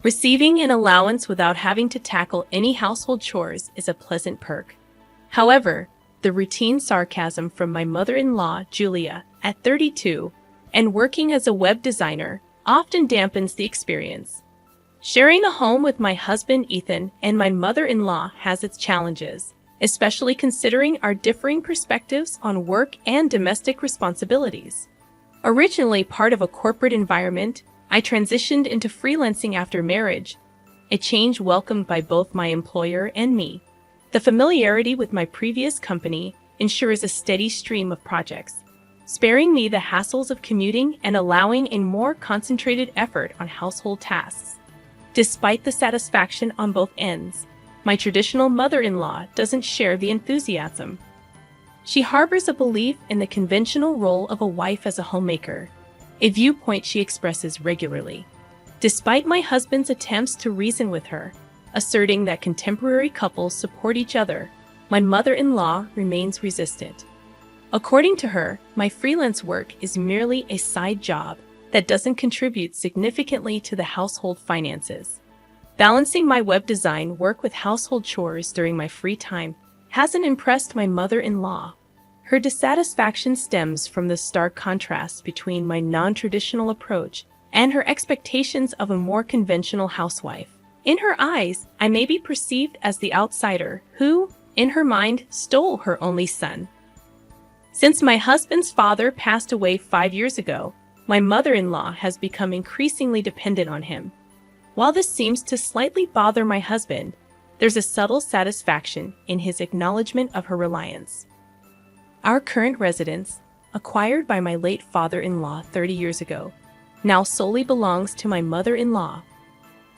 Receiving an allowance without having to tackle any household chores is a pleasant perk. However, the routine sarcasm from my mother-in-law, Julia, at 32, and working as a web designer often dampens the experience. Sharing a home with my husband, Ethan, and my mother-in-law has its challenges, especially considering our differing perspectives on work and domestic responsibilities. Originally part of a corporate environment, I transitioned into freelancing after marriage, a change welcomed by both my employer and me. The familiarity with my previous company ensures a steady stream of projects, sparing me the hassles of commuting and allowing a more concentrated effort on household tasks. Despite the satisfaction on both ends, my traditional mother-in-law doesn't share the enthusiasm. She harbors a belief in the conventional role of a wife as a homemaker, a viewpoint she expresses regularly. Despite my husband's attempts to reason with her, asserting that contemporary couples support each other, my mother-in-law remains resistant. According to her, my freelance work is merely a side job that doesn't contribute significantly to the household finances. Balancing my web design work with household chores during my free time hasn't impressed my mother-in-law. Her dissatisfaction stems from the stark contrast between my non-traditional approach and her expectations of a more conventional housewife. In her eyes, I may be perceived as the outsider who, in her mind, stole her only son. Since my husband's father passed away 5 years ago, my mother-in-law has become increasingly dependent on him. While this seems to slightly bother my husband, there's a subtle satisfaction in his acknowledgement of her reliance. Our current residence, acquired by my late father-in-law 30 years ago, now solely belongs to my mother-in-law.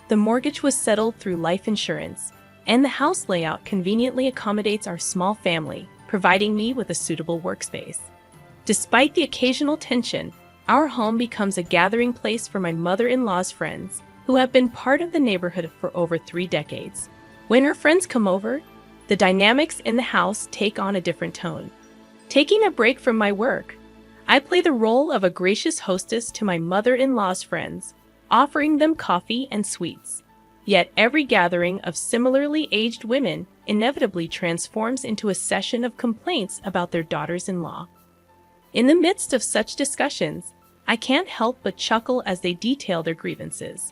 The mortgage was settled through life insurance, and the house layout conveniently accommodates our small family, providing me with a suitable workspace. Despite the occasional tension, our home becomes a gathering place for my mother-in-law's friends, who have been part of the neighborhood for over 3 decades. When her friends come over, the dynamics in the house take on a different tone. Taking a break from my work, I play the role of a gracious hostess to my mother-in-law's friends, offering them coffee and sweets. Yet every gathering of similarly aged women inevitably transforms into a session of complaints about their daughters-in-law. In the midst of such discussions, I can't help but chuckle as they detail their grievances.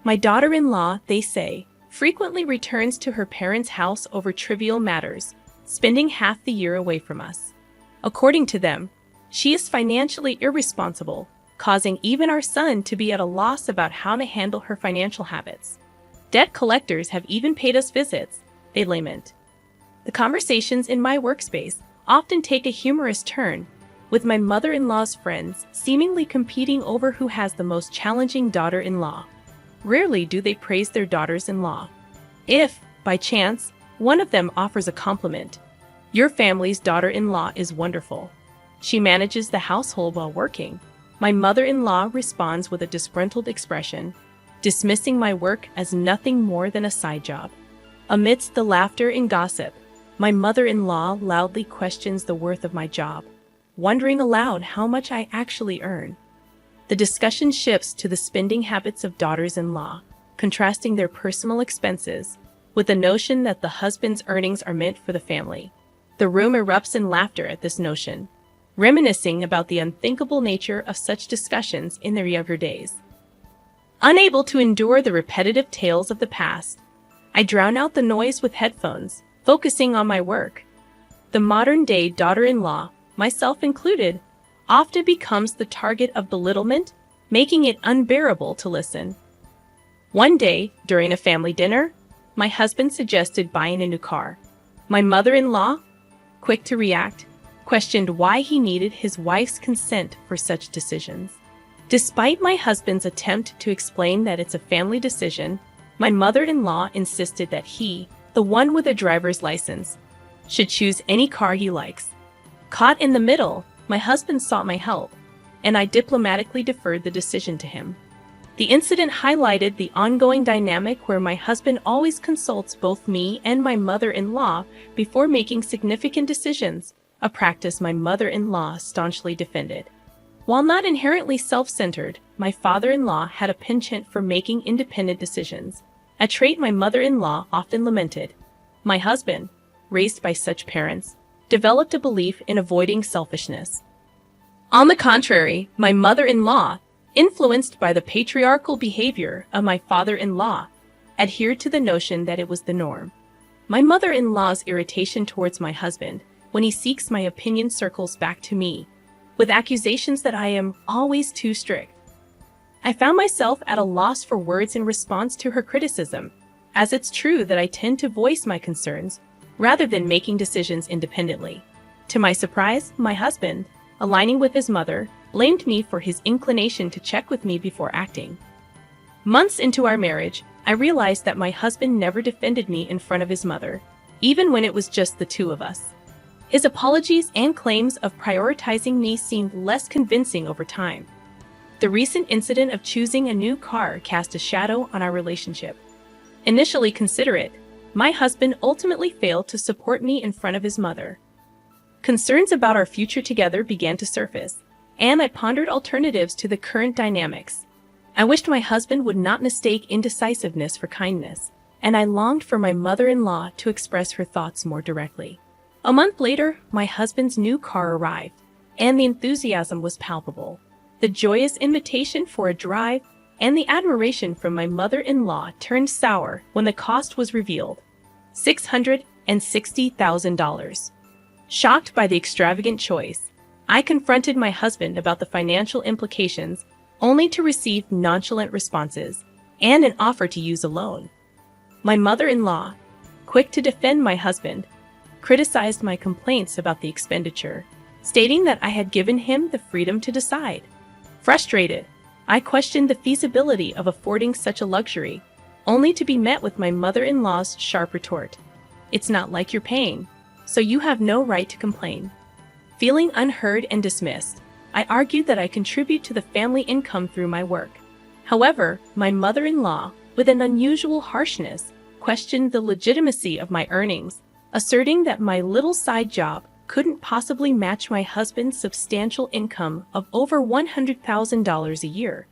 My daughter-in-law, they say, frequently returns to her parents' house over trivial matters, spending half the year away from us. According to them, she is financially irresponsible, causing even our son to be at a loss about how to handle her financial habits. Debt collectors have even paid us visits, they lament. The conversations in my workspace often take a humorous turn, with my mother-in-law's friends seemingly competing over who has the most challenging daughter-in-law. Rarely do they praise their daughters-in-law. If, by chance, one of them offers a compliment, "Your family's daughter-in-law is wonderful. She manages the household while working," my mother-in-law responds with a disgruntled expression, dismissing my work as nothing more than a side job. Amidst the laughter and gossip, my mother-in-law loudly questions the worth of my job, wondering aloud how much I actually earn. The discussion shifts to the spending habits of daughters-in-law, contrasting their personal expenses with the notion that the husband's earnings are meant for the family. The room erupts in laughter at this notion, reminiscing about the unthinkable nature of such discussions in their younger days. Unable to endure the repetitive tales of the past, I drown out the noise with headphones, focusing on my work. The modern-day daughter-in-law, myself included, often becomes the target of belittlement, making it unbearable to listen. One day, during a family dinner, my husband suggested buying a new car. My mother-in-law, quick to react, questioned why he needed his wife's consent for such decisions. Despite my husband's attempt to explain that it's a family decision, my mother-in-law insisted that he, the one with a driver's license, should choose any car he likes. Caught in the middle, my husband sought my help, and I diplomatically deferred the decision to him. The incident highlighted the ongoing dynamic where my husband always consults both me and my mother-in-law before making significant decisions, a practice my mother-in-law staunchly defended. While not inherently self-centered, my father-in-law had a penchant for making independent decisions, a trait my mother-in-law often lamented. My husband, raised by such parents, developed a belief in avoiding selfishness. On the contrary, my mother-in-law, influenced by the patriarchal behavior of my father-in-law, adhered to the notion that it was the norm. My mother-in-law's irritation towards my husband, when he seeks my opinion, circles back to me, with accusations that I am always too strict. I found myself at a loss for words in response to her criticism, as it's true that I tend to voice my concerns rather than making decisions independently. To my surprise, my husband, aligning with his mother, blamed me for his inclination to check with me before acting. Months into our marriage, I realized that my husband never defended me in front of his mother, even when it was just the two of us. His apologies and claims of prioritizing me seemed less convincing over time. The recent incident of choosing a new car cast a shadow on our relationship. Initially considerate, my husband ultimately failed to support me in front of his mother. Concerns about our future together began to surface, and I pondered alternatives to the current dynamics. I wished my husband would not mistake indecisiveness for kindness, and I longed for my mother-in-law to express her thoughts more directly. A month later, my husband's new car arrived, and the enthusiasm was palpable. The joyous invitation for a drive and the admiration from my mother-in-law turned sour when the cost was revealed: $660,000. Shocked by the extravagant choice, I confronted my husband about the financial implications, only to receive nonchalant responses and an offer to use a loan. My mother-in-law, quick to defend my husband, criticized my complaints about the expenditure, stating that I had given him the freedom to decide. Frustrated, I questioned the feasibility of affording such a luxury, only to be met with my mother-in-law's sharp retort: "It's not like you're paying, so you have no right to complain." Feeling unheard and dismissed, I argued that I contribute to the family income through my work. However, my mother-in-law, with an unusual harshness, questioned the legitimacy of my earnings, asserting that my little side job couldn't possibly match my husband's substantial income of over $100,000 a year.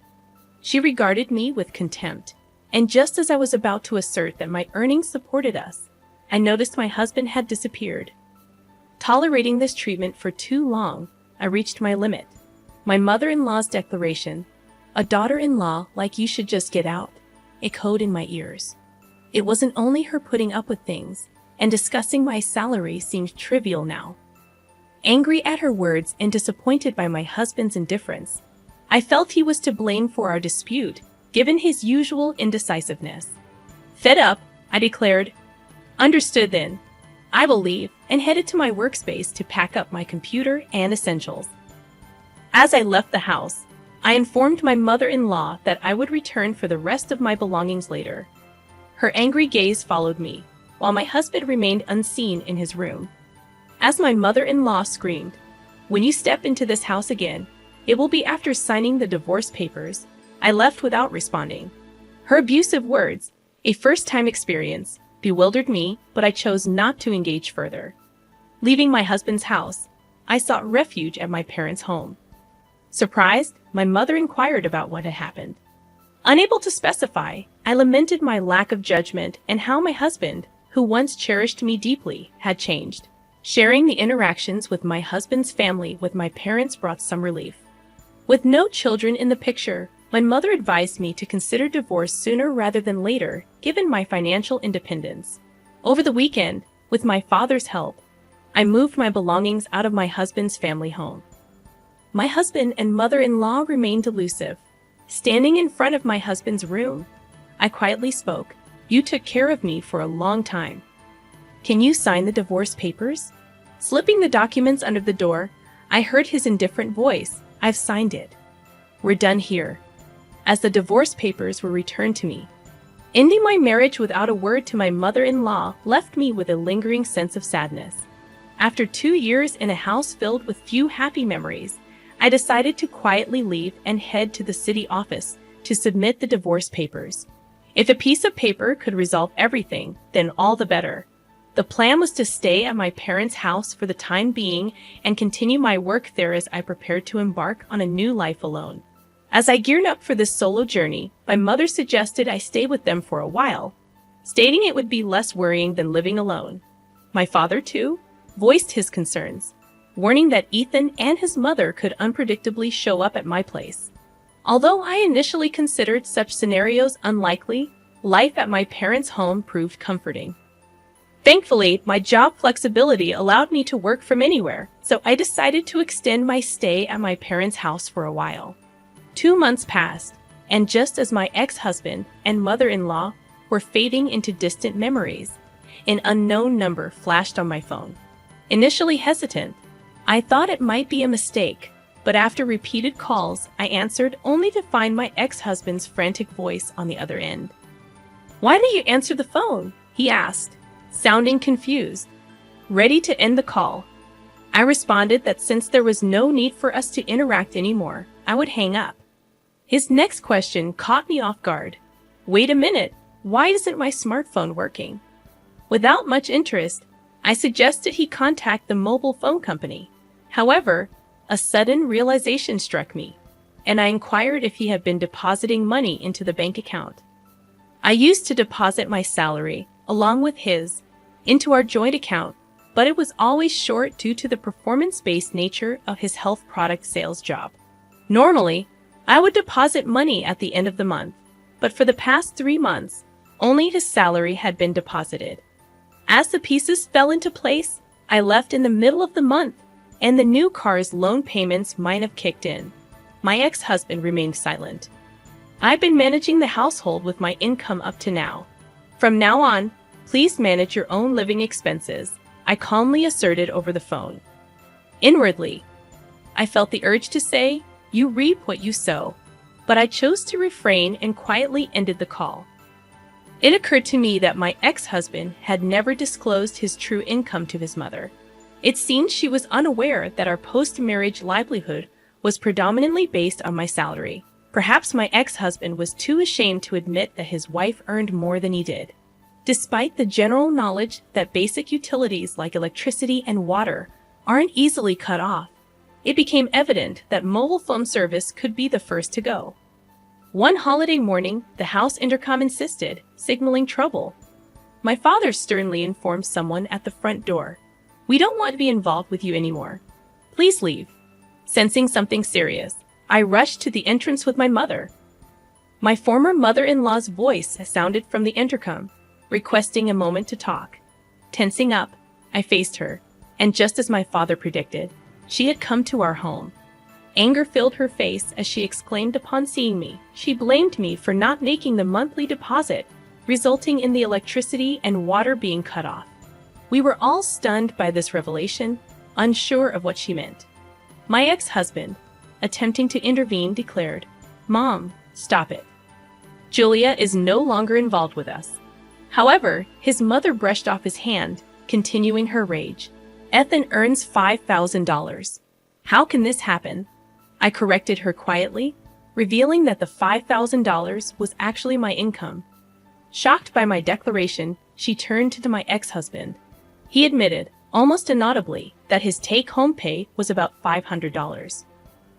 She regarded me with contempt, and just as I was about to assert that my earnings supported us, I noticed my husband had disappeared. Tolerating this treatment for too long, I reached my limit. My mother-in-law's declaration, "A daughter-in-law like you should just get out," echoed in my ears. It wasn't only her putting up with things, and discussing my salary seemed trivial now. Angry at her words and disappointed by my husband's indifference, I felt he was to blame for our dispute, given his usual indecisiveness. Fed up, I declared, "Understood then. I will leave," and headed to my workspace to pack up my computer and essentials. As I left the house, I informed my mother-in-law that I would return for the rest of my belongings later. Her angry gaze followed me, while my husband remained unseen in his room. As my mother-in-law screamed, "When you step into this house again, it will be after signing the divorce papers," I left without responding. Her abusive words, a first-time experience, bewildered me, but I chose not to engage further. Leaving my husband's house, I sought refuge at my parents' home. Surprised, my mother inquired about what had happened. Unable to specify, I lamented my lack of judgment and how my husband, who once cherished me deeply, had changed. Sharing the interactions with my husband's family with my parents brought some relief. With no children in the picture, my mother advised me to consider divorce sooner rather than later, given my financial independence. Over the weekend, with my father's help, I moved my belongings out of my husband's family home. My husband and mother-in-law remained elusive. Standing in front of my husband's room, I quietly spoke, "You took care of me for a long time. Can you sign the divorce papers?" Slipping the documents under the door, I heard his indifferent voice, "I've signed it. We're done here." As the divorce papers were returned to me, ending my marriage without a word to my mother-in-law left me with a lingering sense of sadness. After 2 years in a house filled with few happy memories, I decided to quietly leave and head to the city office to submit the divorce papers. If a piece of paper could resolve everything, then all the better. The plan was to stay at my parents' house for the time being and continue my work there as I prepared to embark on a new life alone. As I geared up for this solo journey, my mother suggested I stay with them for a while, stating it would be less worrying than living alone. My father, too, voiced his concerns, warning that Ethan and his mother could unpredictably show up at my place. Although I initially considered such scenarios unlikely, life at my parents' home proved comforting. Thankfully, my job flexibility allowed me to work from anywhere, so I decided to extend my stay at my parents' house for a while. 2 months passed, and just as my ex-husband and mother-in-law were fading into distant memories, an unknown number flashed on my phone. Initially hesitant, I thought it might be a mistake, but after repeated calls, I answered only to find my ex-husband's frantic voice on the other end. "Why didn't you answer the phone?" he asked, sounding confused. Ready to end the call, I responded that since there was no need for us to interact anymore, I would hang up. His next question caught me off guard. "Wait a minute, why isn't my smartphone working?" Without much interest, I suggested he contact the mobile phone company. However, a sudden realization struck me, and I inquired if he had been depositing money into the bank account. I used to deposit my salary, along with his, into our joint account, but it was always short due to the performance-based nature of his health product sales job. Normally, I would deposit money at the end of the month, but for the past 3 months, only his salary had been deposited. As the pieces fell into place, I left in the middle of the month, and the new car's loan payments might have kicked in. My ex-husband remained silent. "I've been managing the household with my income up to now. From now on, please manage your own living expenses," I calmly asserted over the phone. Inwardly, I felt the urge to say, "You reap what you sow," but I chose to refrain and quietly ended the call. It occurred to me that my ex-husband had never disclosed his true income to his mother. It seemed she was unaware that our post-marriage livelihood was predominantly based on my salary. Perhaps my ex-husband was too ashamed to admit that his wife earned more than he did. Despite the general knowledge that basic utilities like electricity and water aren't easily cut off, it became evident that mobile phone service could be the first to go. One holiday morning, the house intercom insisted, signaling trouble. My father sternly informed someone at the front door, "We don't want to be involved with you anymore. Please leave." Sensing something serious, I rushed to the entrance with my mother. My former mother-in-law's voice sounded from the intercom, requesting a moment to talk. Tensing up, I faced her, and just as my father predicted, she had come to our home. Anger filled her face as she exclaimed upon seeing me. She blamed me for not making the monthly deposit, resulting in the electricity and water being cut off. We were all stunned by this revelation, unsure of what she meant. My ex-husband, attempting to intervene, declared, "Mom, stop it. Julia is no longer involved with us." However, his mother brushed off his hand, continuing her rage. "Ethan earns $5,000. How can this happen?" I corrected her quietly, revealing that the $5,000 was actually my income. Shocked by my declaration, she turned to my ex-husband. He admitted, almost inaudibly, that his take-home pay was about $500.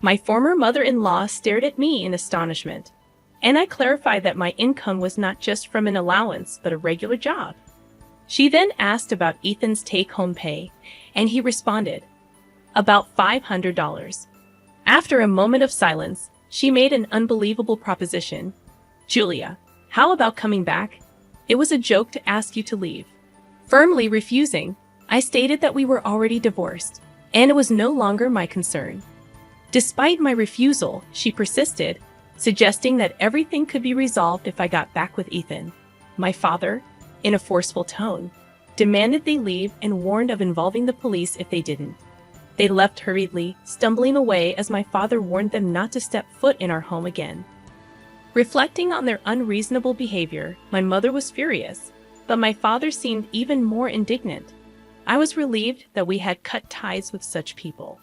My former mother-in-law stared at me in astonishment, and I clarified that my income was not just from an allowance but a regular job. She then asked about Ethan's take-home pay, and he responded, "About $500. After a moment of silence, she made an unbelievable proposition. "Julia, how about coming back? It was a joke to ask you to leave." Firmly refusing, I stated that we were already divorced, and it was no longer my concern. Despite my refusal, she persisted, suggesting that everything could be resolved if I got back with Ethan. My father, in a forceful tone, demanded they leave and warned of involving the police if they didn't. They left hurriedly, stumbling away as my father warned them not to step foot in our home again. Reflecting on their unreasonable behavior, my mother was furious, but my father seemed even more indignant. I was relieved that we had cut ties with such people.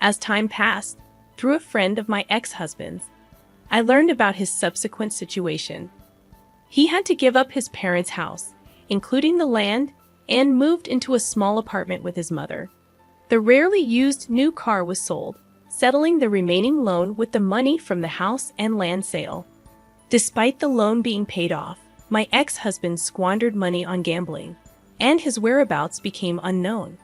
As time passed, through a friend of my ex-husband's, I learned about his subsequent situation. He had to give up his parents' house, including the land, and moved into a small apartment with his mother. The rarely used new car was sold, settling the remaining loan with the money from the house and land sale. Despite the loan being paid off, my ex-husband squandered money on gambling, and his whereabouts became unknown.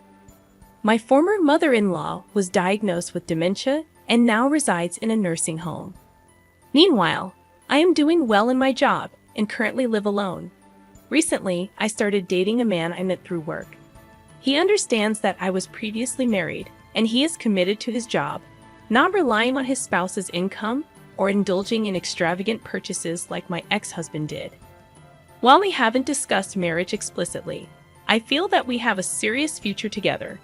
My former mother-in-law was diagnosed with dementia and now resides in a nursing home. Meanwhile, I am doing well in my job and currently live alone. Recently, I started dating a man I met through work. He understands that I was previously married, and he is committed to his job, not relying on his spouse's income or indulging in extravagant purchases like my ex-husband did. While we haven't discussed marriage explicitly, I feel that we have a serious future together,